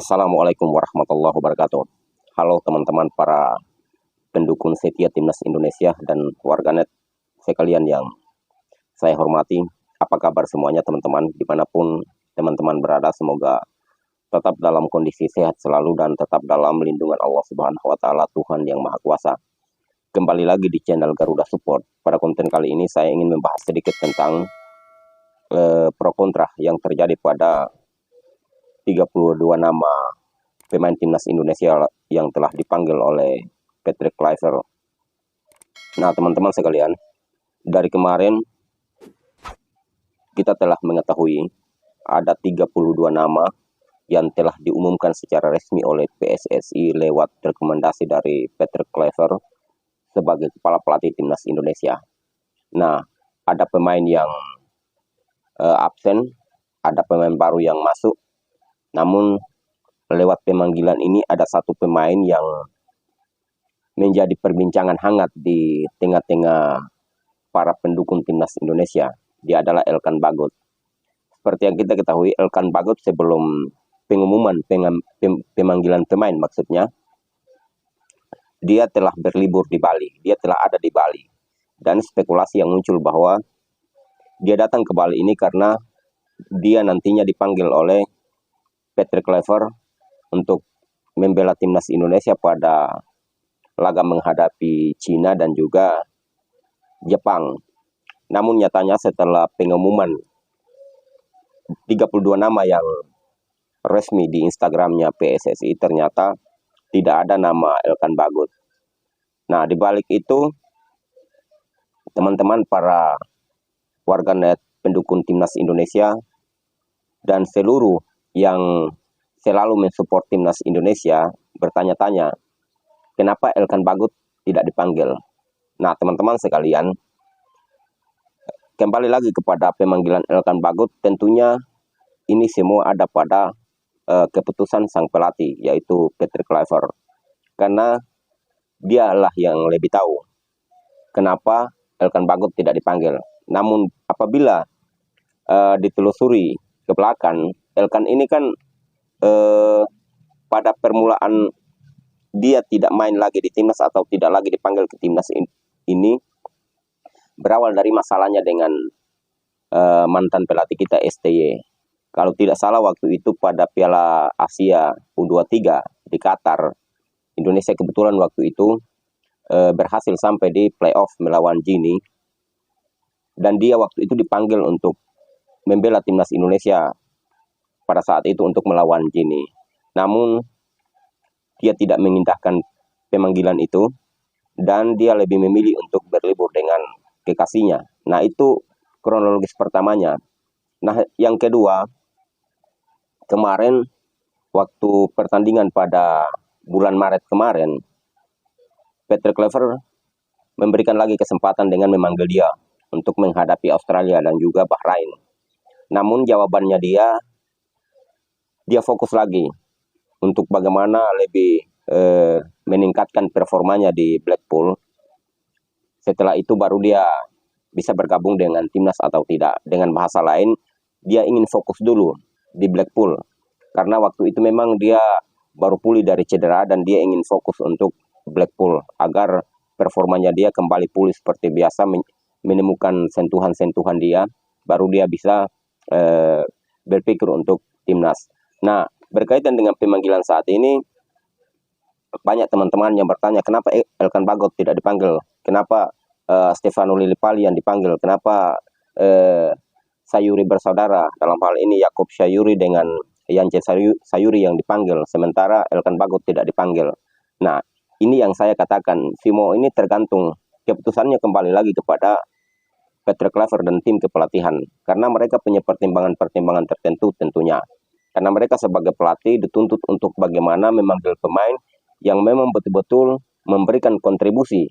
Assalamualaikum warahmatullahi wabarakatuh. Halo teman-teman para pendukung setia Timnas Indonesia dan warganet sekalian yang saya hormati. Apa kabar semuanya teman-teman? Dimanapun teman-teman berada, semoga tetap dalam kondisi sehat selalu dan tetap dalam lindungan Allah Subhanahu wa Ta'ala, Tuhan yang Maha Kuasa. Kembali lagi di channel Garuda Support. Pada konten kali ini saya ingin membahas sedikit tentang pro kontra yang terjadi pada 32 nama pemain timnas Indonesia yang telah dipanggil oleh Patrick Kluivert. Nah teman-teman sekalian, dari kemarin kita telah mengetahui ada 32 nama yang telah diumumkan secara resmi oleh PSSI lewat rekomendasi dari Patrick Kluivert sebagai kepala pelatih timnas Indonesia. Nah, ada pemain yang absen, ada pemain baru yang masuk. Namun lewat pemanggilan ini ada satu pemain yang menjadi perbincangan hangat di tengah-tengah para pendukung timnas Indonesia. Dia adalah Elkan Bagot. Seperti yang kita ketahui, Elkan Bagot sebelum pengumuman pemanggilan pemain maksudnya, dia telah berlibur di Bali. Dia telah ada di Bali. Dan spekulasi yang muncul bahwa dia datang ke Bali ini karena dia nantinya dipanggil oleh Patrick Kluivert untuk membela timnas Indonesia pada laga menghadapi Cina dan juga Jepang. Namun nyatanya setelah pengumuman 32 nama yang resmi di Instagramnya PSSI, ternyata tidak ada nama Elkan Bagot. Nah, di balik itu teman-teman para warganet pendukung timnas Indonesia dan seluruh yang selalu mensupport timnas Indonesia bertanya-tanya, kenapa Elkan Bagot tidak dipanggil? Nah, teman-teman sekalian, kembali lagi kepada pemanggilan Elkan Bagot, tentunya ini semua ada pada keputusan sang pelatih, yaitu Patrick Kluivert. Karena dialah yang lebih tahu kenapa Elkan Bagot tidak dipanggil. Namun apabila ditelusuri ke belakang, Elkan ini kan pada permulaan dia tidak main lagi di timnas atau tidak lagi dipanggil ke timnas ini berawal dari masalahnya dengan mantan pelatih kita STY. Kalau tidak salah waktu itu pada Piala Asia U23 di Qatar, Indonesia kebetulan waktu itu berhasil sampai di playoff melawan Gini, dan dia waktu itu dipanggil untuk membela timnas Indonesia pada saat itu untuk melawan Gini. Namun dia tidak mengindahkan pemanggilan itu dan dia lebih memilih untuk berlibur dengan kekasihnya. Nah, itu kronologis pertamanya. Nah, yang kedua, kemarin waktu pertandingan pada bulan Maret kemarin, Patrick Kluivert memberikan lagi kesempatan dengan memanggil dia untuk menghadapi Australia dan juga Bahrain. Namun jawabannya dia fokus lagi untuk bagaimana lebih meningkatkan performanya di Blackpool. Setelah itu baru dia bisa bergabung dengan timnas atau tidak. Dengan bahasa lain, dia ingin fokus dulu di Blackpool. Karena waktu itu memang dia baru pulih dari cedera dan dia ingin fokus untuk Blackpool agar performanya dia kembali pulih seperti biasa, menemukan sentuhan-sentuhan dia, baru dia bisa berpikir untuk timnas. Nah, berkaitan dengan pemanggilan saat ini, banyak teman-teman yang bertanya kenapa Elkan Bagot tidak dipanggil, kenapa Stefano Lillipali yang dipanggil, kenapa Sayuri bersaudara, dalam hal ini Yakob Sayuri dengan Yance Sayuri yang dipanggil, sementara Elkan Bagot tidak dipanggil. Nah, ini yang saya katakan, Vimo ini tergantung, keputusannya kembali lagi kepada Patrick Kluivert dan tim kepelatihan, karena mereka punya pertimbangan-pertimbangan tertentu tentunya. Karena mereka sebagai pelatih dituntut untuk bagaimana memanggil pemain yang memang betul-betul memberikan kontribusi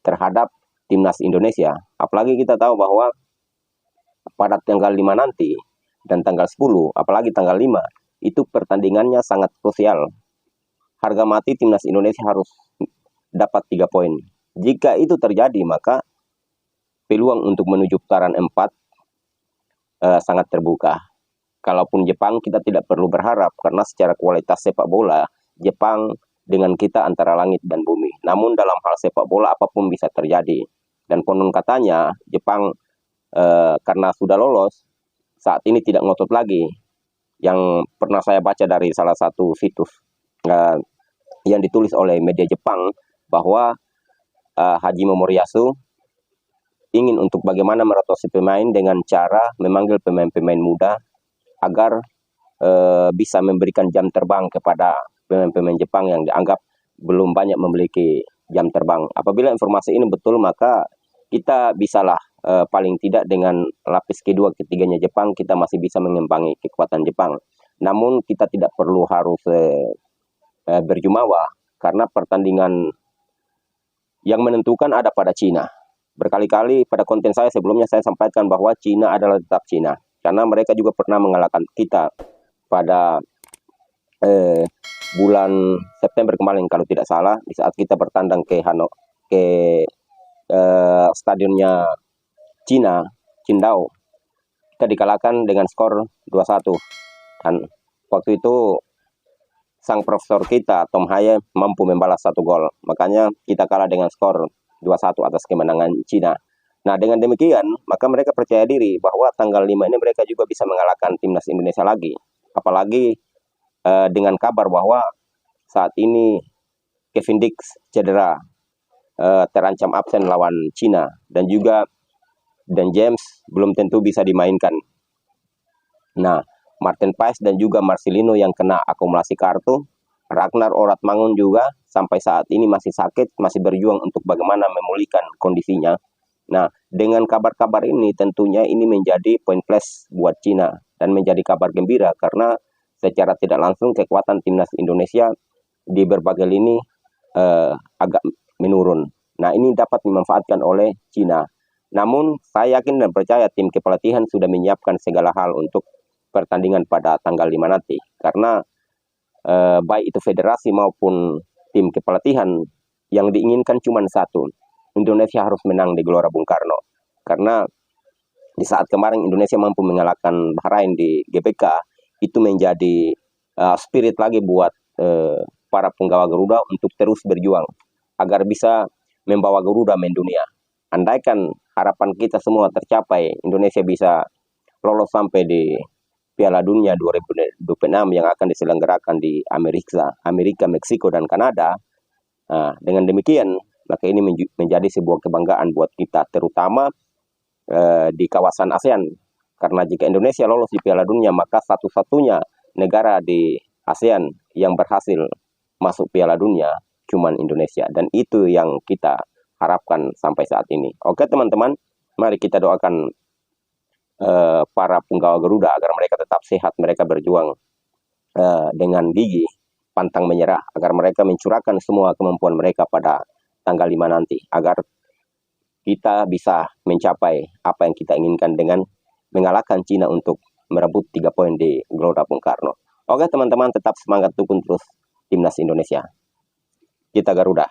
terhadap timnas Indonesia. Apalagi kita tahu bahwa pada tanggal 5 nanti dan tanggal 10, apalagi tanggal 5, itu pertandingannya sangat krusial. Harga mati timnas Indonesia harus dapat 3 poin. Jika itu terjadi, maka peluang untuk menuju putaran 4 sangat terbuka. Kalaupun Jepang kita tidak perlu berharap karena secara kualitas sepak bola Jepang dengan kita antara langit dan bumi. Namun dalam hal sepak bola apapun bisa terjadi. Dan konon katanya Jepang karena sudah lolos saat ini tidak ngotot lagi. Yang pernah saya baca dari salah satu situs yang ditulis oleh media Jepang bahwa Hajime Moriyasu ingin untuk bagaimana merotasi pemain dengan cara memanggil pemain-pemain muda agar bisa memberikan jam terbang kepada pemain-pemain Jepang yang dianggap belum banyak memiliki jam terbang. Apabila informasi ini betul, maka kita bisalah paling tidak dengan lapis kedua ketiganya Jepang kita masih bisa mengimbangi kekuatan Jepang. Namun kita tidak perlu harus berjumawa karena pertandingan yang menentukan ada pada Cina. Berkali-kali pada konten saya sebelumnya saya sampaikan bahwa Cina adalah tetap Cina. Karena mereka juga pernah mengalahkan kita pada bulan September kemarin kalau tidak salah, di saat kita bertandang ke stadionnya Cina, Qingdao. Kita dikalahkan dengan skor 2-1. Dan waktu itu sang profesor kita, Tom Haye, mampu membalas 1 gol. Makanya kita kalah dengan skor 2-1 atas kemenangan Cina. Nah, dengan demikian, maka mereka percaya diri bahwa tanggal 5 ini mereka juga bisa mengalahkan timnas Indonesia lagi. Apalagi dengan kabar bahwa saat ini Kevin Dix cedera, terancam absen lawan Cina. Dan juga Dan James belum tentu bisa dimainkan. Nah, Martin Paes dan juga Marcelino yang kena akumulasi kartu. Ragnar Oratmangun juga sampai saat ini masih sakit, masih berjuang untuk bagaimana memulihkan kondisinya. Nah, dengan kabar-kabar ini tentunya ini menjadi poin plus buat Cina dan menjadi kabar gembira karena secara tidak langsung kekuatan timnas Indonesia di berbagai lini agak menurun. Nah, ini dapat dimanfaatkan oleh Cina. Namun, saya yakin dan percaya tim kepelatihan sudah menyiapkan segala hal untuk pertandingan pada tanggal 5 nanti. Karena baik itu federasi maupun tim kepelatihan yang diinginkan cuma satu. Indonesia harus menang di Gelora Bung Karno. Karena di saat kemarin Indonesia mampu mengalahkan Bahrain di GBK, itu menjadi spirit lagi buat para penggawa Garuda untuk terus berjuang agar bisa membawa Garuda mendunia. Andaikan harapan kita semua tercapai, Indonesia bisa lolos sampai di Piala Dunia 2026 yang akan diselenggarakan di Amerika, Meksiko, dan Kanada. Nah, dengan demikian, maka ini menjadi sebuah kebanggaan buat kita, terutama di kawasan ASEAN. Karena jika Indonesia lolos di Piala Dunia, maka satu-satunya negara di ASEAN yang berhasil masuk Piala Dunia cuman Indonesia. Dan itu yang kita harapkan sampai saat ini. Oke teman-teman, mari kita doakan para penggawa Garuda agar mereka tetap sehat, mereka berjuang dengan gigi, pantang menyerah, agar mereka mencurahkan semua kemampuan mereka pada tanggal 5 nanti, agar kita bisa mencapai apa yang kita inginkan dengan mengalahkan Cina untuk merebut 3 poin di Gelora Bung Karno. Oke teman-teman, tetap semangat dukung terus timnas Indonesia. Kita Garuda.